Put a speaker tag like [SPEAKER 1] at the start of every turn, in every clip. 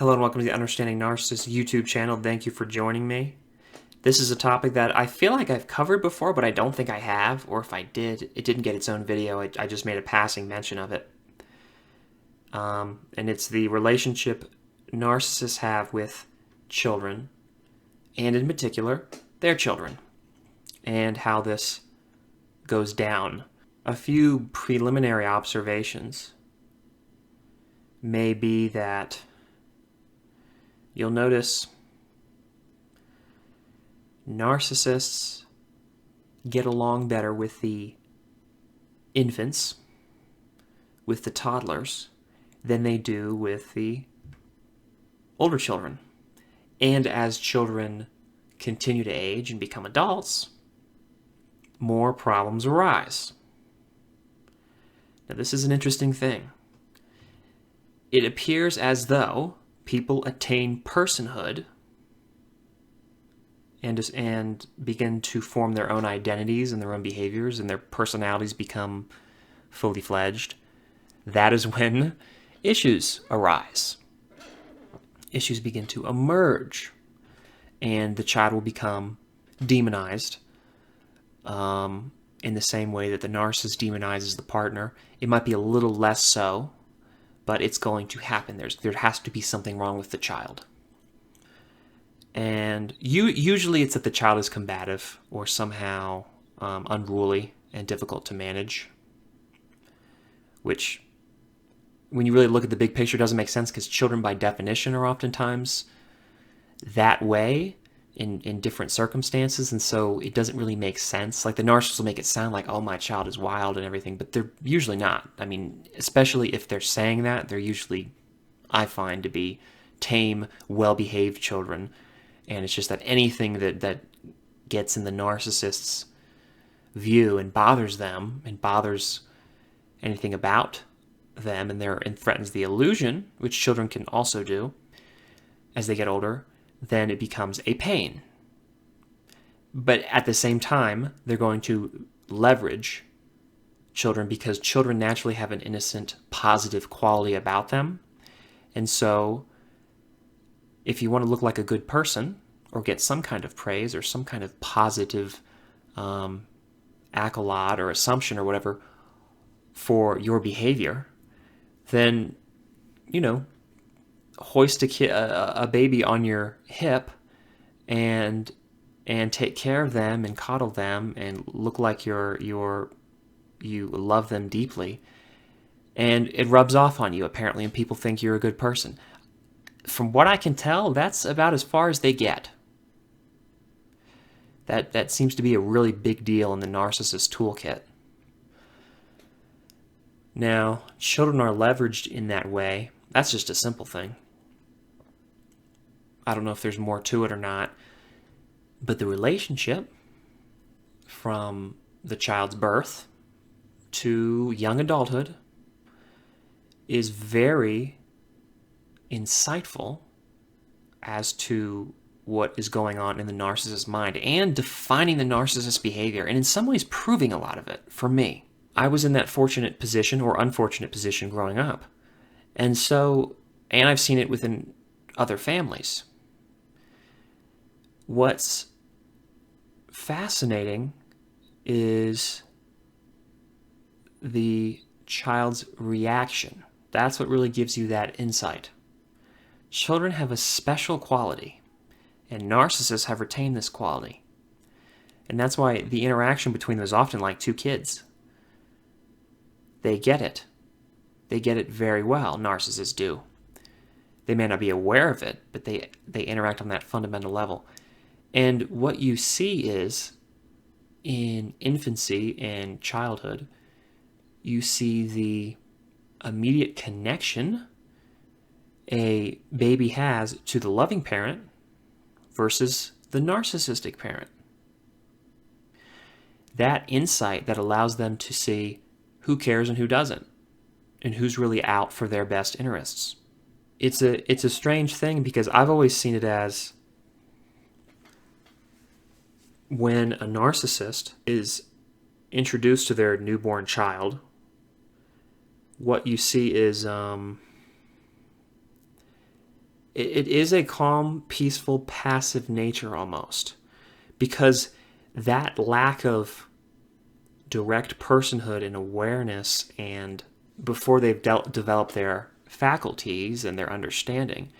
[SPEAKER 1] Hello and welcome to the Understanding Narcissist YouTube channel. Thank you for joining me. This is a topic that I feel like I've covered before, but I don't think I have, or if I did, it didn't get its own video. I just made a passing mention of it. And it's the relationship narcissists have with children, and in particular, their children, and how this goes down. A few preliminary observations may be that you'll notice narcissists get along better with the infants, with the toddlers, than they do with the older children. And as children continue to age and become adults, more problems arise. Now, this is an interesting thing. It appears as though people attain personhood and begin to form their own identities and their own behaviors, and their personalities become fully fledged. That is when issues arise. Issues begin to emerge, and the child will become demonized in the same way that the narcissist demonizes the partner. It might be a little less so, but it's going to happen. There has to be something wrong with the child. And usually it's that the child is combative or somehow unruly and difficult to manage, which, when you really look at the big picture, doesn't make sense, because children by definition are oftentimes that way in different circumstances, and so it doesn't really make sense. Like, the narcissist will make it sound like, oh, my child is wild and everything, but they're usually not. I mean, especially if they're saying that, they're usually, I find, to be tame, well-behaved children. And it's just that anything that gets in the narcissist's view and bothers them and bothers anything about them and threatens the illusion, which children can also do as they get older, then it becomes a pain. But at the same time, they're going to leverage children because children naturally have an innocent, positive quality about them. And so if you want to look like a good person or get some kind of praise or some kind of positive accolade or assumption or whatever for your behavior, then, hoist a baby on your hip and take care of them and coddle them and look like you love them deeply, and it rubs off on you apparently, and people think you're a good person. From what I can tell, that's about as far as they get. That seems to be a really big deal in the narcissist toolkit. Now, children are leveraged in that way. That's just a simple thing. I don't know if there's more to it or not, but the relationship from the child's birth to young adulthood is very insightful as to what is going on in the narcissist's mind and defining the narcissist's behavior, and in some ways proving a lot of it for me. I was in that fortunate position or unfortunate position growing up. And I've seen it within other families. What's fascinating is the child's reaction. That's what really gives you that insight. Children have a special quality, and narcissists have retained this quality. And that's why the interaction between them is often like two kids. They get it. They get it very well, narcissists do. They may not be aware of it, but they interact on that fundamental level. And what you see is, in infancy and childhood, you see the immediate connection a baby has to the loving parent versus the narcissistic parent. That insight that allows them to see who cares and who doesn't, and who's really out for their best interests. It's a strange thing, because I've always seen it as, when a narcissist is introduced to their newborn child, what you see is it is a calm, peaceful, passive nature almost, because that lack of direct personhood and awareness, and before they've developed their faculties and their understanding,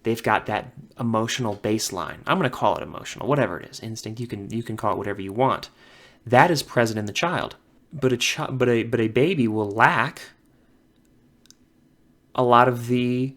[SPEAKER 1] they've got that emotional baseline. I'm going to call it emotional, whatever it is, instinct. You can call it whatever you want. That is present in the child, but a baby will lack a lot of the,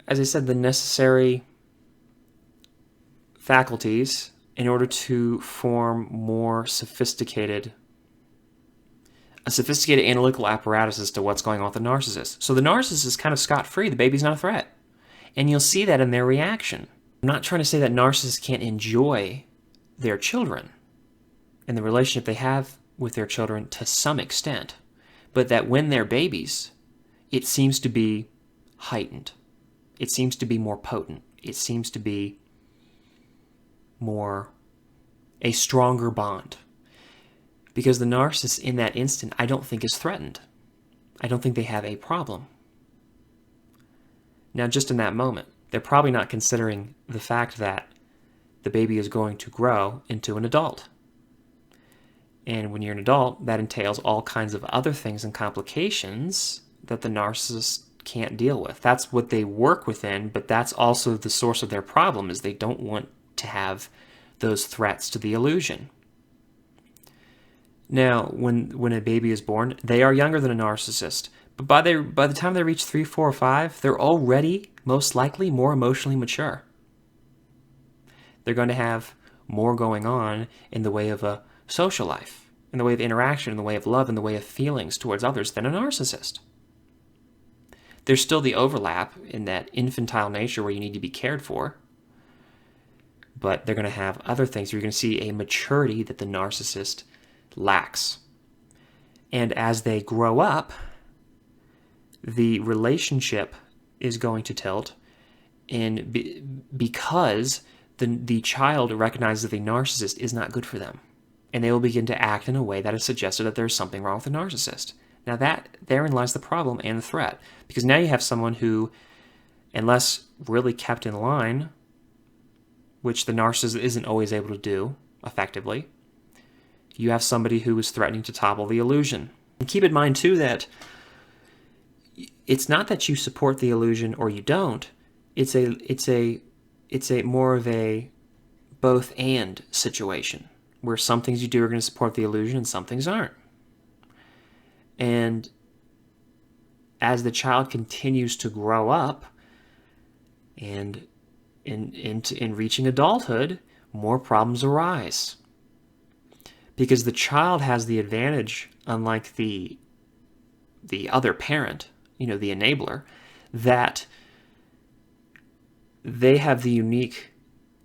[SPEAKER 1] as I said, the necessary faculties in order to form a sophisticated analytical apparatus as to what's going on with the narcissist. So the narcissist is kind of scot-free. The baby's not a threat. And you'll see that in their reaction. I'm not trying to say that narcissists can't enjoy their children and the relationship they have with their children to some extent, but that when they're babies, it seems to be heightened. It seems to be more potent. It seems to be a stronger bond. Because the narcissist in that instant, I don't think is threatened. I don't think they have a problem. Now, just in that moment, they're probably not considering the fact that the baby is going to grow into an adult. And when you're an adult, that entails all kinds of other things and complications that the narcissist can't deal with. That's what they work within, but that's also the source of their problem, is they don't want to have those threats to the illusion. Now, when a baby is born, they are younger than a narcissist. But by the time they reach 3, 4, or 5, they're already, most likely, more emotionally mature. They're going to have more going on in the way of a social life, in the way of interaction, in the way of love, in the way of feelings towards others than a narcissist. There's still the overlap in that infantile nature where you need to be cared for, but they're going to have other things. You're going to see a maturity that the narcissist lacks. And as they grow up, the relationship is going to tilt, and because the child recognizes that the narcissist is not good for them, and they will begin to act in a way that is suggested that there's something wrong with the narcissist. Now therein lies the problem and the threat, because now you have someone who, unless really kept in line, which the narcissist isn't always able to do effectively, you have somebody who is threatening to topple the illusion. And keep in mind too that it's not that you support the illusion or you don't. It's a more of a both and situation, where some things you do are going to support the illusion and some things aren't. And as the child continues to grow up and in reaching adulthood, more problems arise. Because the child has the advantage, unlike the other parent, the enabler, that they have the unique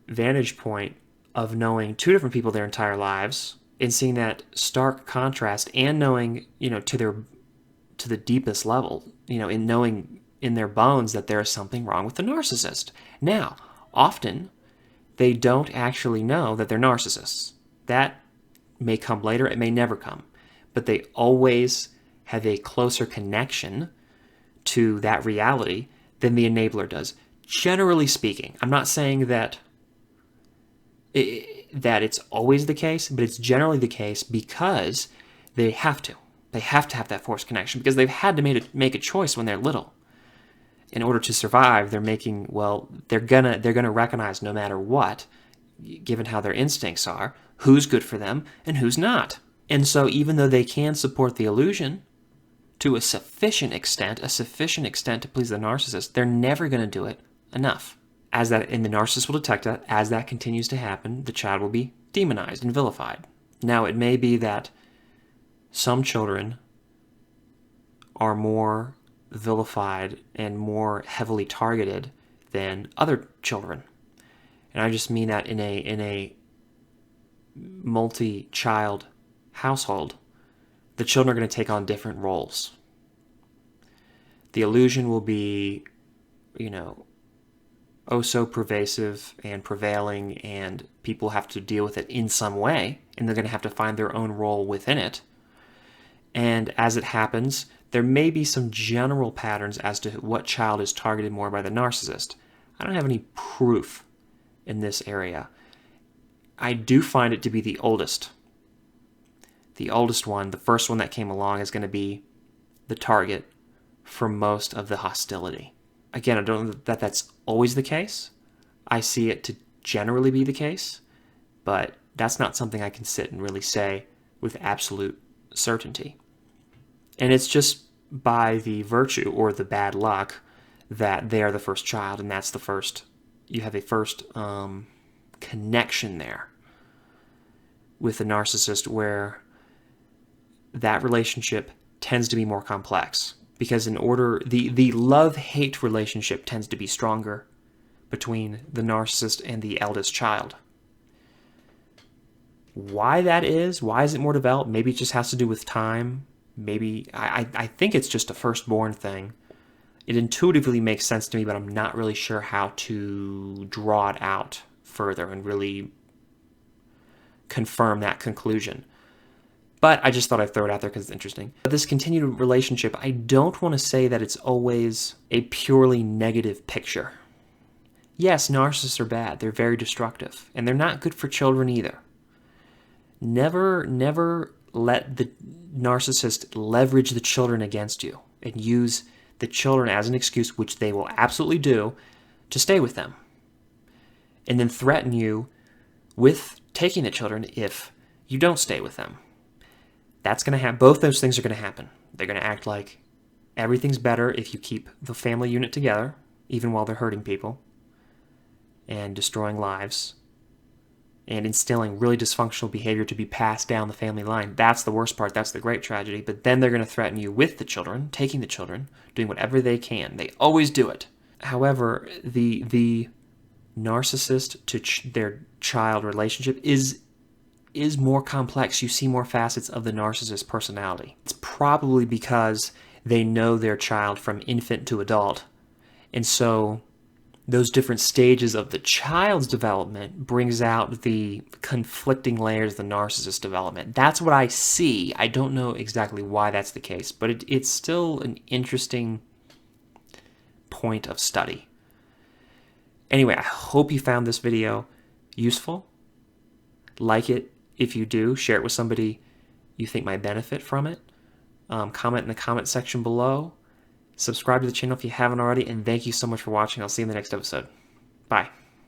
[SPEAKER 1] vantage point of knowing two different people their entire lives and seeing that stark contrast, and knowing, to the deepest level, in knowing in their bones that there is something wrong with the narcissist. Now, often they don't actually know that they're narcissists. That may come later, it may never come, but they always have a closer connection to that reality than the enabler does. Generally speaking, I'm not saying that it's always the case, but it's generally the case because they have to. They have to have that forced connection because they've had to make a choice when they're little. In order to survive, they're gonna recognize no matter what, given how their instincts are, who's good for them and who's not. And so even though they can support the illusion to a sufficient extent to please the narcissist, they're never going to do it enough. And the narcissist will detect that. As that continues to happen, the child will be demonized and vilified. Now, it may be that some children are more vilified and more heavily targeted than other children. And I just mean that in a multi-child household, the children are going to take on different roles. The illusion will be, oh so pervasive and prevailing, and people have to deal with it in some way, and they're going to have to find their own role within it. And as it happens, there may be some general patterns as to what child is targeted more by the narcissist. I don't have any proof in this area. I do find it to be the oldest. The oldest one, the first one that came along, is going to be the target for most of the hostility. Again, I don't know that that's always the case. I see it to generally be the case, but that's not something I can sit and really say with absolute certainty. And it's just by the virtue or the bad luck that they are the first child, and that's the first, you have a first connection there with the narcissist, where that relationship tends to be more complex, because the love-hate relationship tends to be stronger between the narcissist and the eldest child. Why that is, why is it more developed? Maybe it just has to do with time. Maybe, I think it's just a firstborn thing. It intuitively makes sense to me, but I'm not really sure how to draw it out further and really confirm that conclusion. But I just thought I'd throw it out there because it's interesting. But this continued relationship, I don't want to say that it's always a purely negative picture. Yes, narcissists are bad. They're very destructive. And they're not good for children either. Never let the narcissist leverage the children against you and use the children as an excuse, which they will absolutely do, to stay with them. And then threaten you with taking the children if you don't stay with them. That's going to happen. Both those things are going to happen. They're going to act like everything's better if you keep the family unit together, even while they're hurting people and destroying lives and instilling really dysfunctional behavior to be passed down the family line. That's the worst part. That's the great tragedy. But then they're going to threaten you with the children, taking the children, doing whatever they can. They always do it. However, the narcissist to their child relationship is more complex. You see more facets of the narcissist personality. It's probably because they know their child from infant to adult. And so those different stages of the child's development brings out the conflicting layers of the narcissist development. That's what I see. I don't know exactly why that's the case, but it's still an interesting point of study. Anyway, I hope you found this video useful. Like it if you do. Share it with somebody you think might benefit from it. Comment in the comment section below. Subscribe to the channel if you haven't already, and thank you so much for watching. I'll see you in the next episode. Bye.